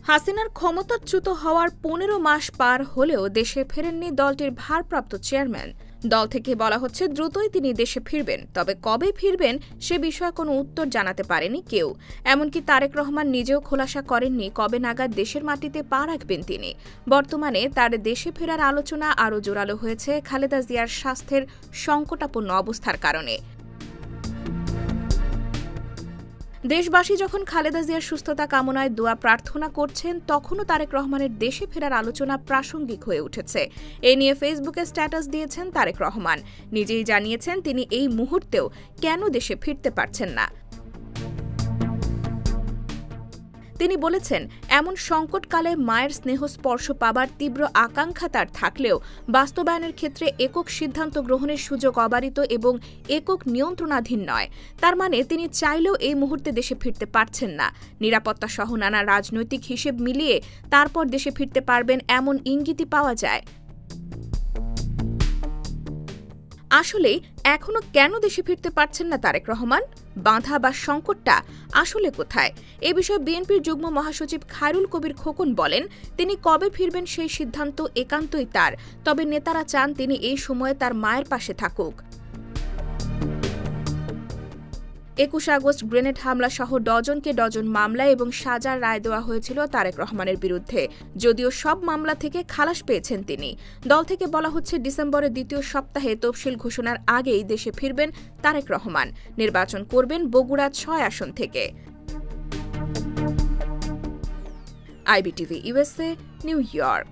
হাসিনার ক্ষমতাচ্যুত হওয়ার ১৫ মাস পার হলেও দেশে ফেরেননি দলটির ভারপ্রাপ্ত চেয়ারম্যান। দল থেকে বলা হচ্ছে দ্রুতই তিনি দেশে ফিরবেন, তবে কবে ফিরবেন সে বিষয়ে কোনো উত্তর জানাতে পারেনি কেউ। এমনকি তারেক রহমান নিজেও খোলাসা করেননি কবে নাগাদ দেশের মাটিতে পা রাখবেন তিনি। বর্তমানে তার দেশে ফেরার আলোচনা আরও জোরালো হয়েছে খালেদা জিয়ার স্বাস্থ্যের সংকটাপন্ন অবস্থার কারণে। দেশবাসী যখন খালেদা জিয়ার সুস্থতা কামনায় দোয়া প্রার্থনা করছেন, তখনও তারেক রহমানের দেশে ফেরার আলোচনা প্রাসঙ্গিক হয়ে উঠেছে। এ নিয়ে ফেসবুকে স্ট্যাটাস দিয়েছেন তারেক রহমান। নিজেই জানিয়েছেন তিনি এই মুহূর্তেও কেন দেশে ফিরতে পারছেন না। তিনি বলেছেন, এমন সংকটকালে মায়ের স্নেহস্পর্শ পাবার তীব্র আকাঙ্ক্ষা তার থাকলেও বাস্তবায়নের ক্ষেত্রে একক সিদ্ধান্ত গ্রহণের সুযোগ অবারিত এবং একক নিয়ন্ত্রণাধীন নয়। তার মানে তিনি চাইলেও এই মুহূর্তে দেশে ফিরতে পারছেন না। নিরাপত্তা সহ নানা রাজনৈতিক হিসেব মিলিয়ে তারপর দেশে ফিরতে পারবেন এমন ইঙ্গিতই পাওয়া যায়। আসলেই এখনো কেন দেশে ফিরতে পারছেন না তারেক রহমান? বাধা বা সংকটটা আসলে কোথায়? এ বিষয়ে বিএনপির যুগ্ম মহাসচিব খায়রুল কবির খোকন বলেন, তিনি কবে ফিরবেন সেই সিদ্ধান্ত একান্তই তার, তবে নেতারা চান তিনি এই সময়ে তার মায়ের পাশে থাকুক। ২১ আগস্ট গ্রেনেড হামলা সহ ডজনকে ডজন মামলা এবং সাজার রায় দেওয়া হয়েছিল তারেক রহমানের বিরুদ্ধে। যদিও সব মামলা থেকে খালাস পেয়েছেন তিনি। দল থেকে বলা হচ্ছে ডিসেম্বরের দ্বিতীয় সপ্তাহে তফসিল ঘোষণার আগেই দেশে ফিরবেন তারেক রহমান। নির্বাচন করবেন বগুড়া ৬ আসন থেকে। IBTV USA, new York.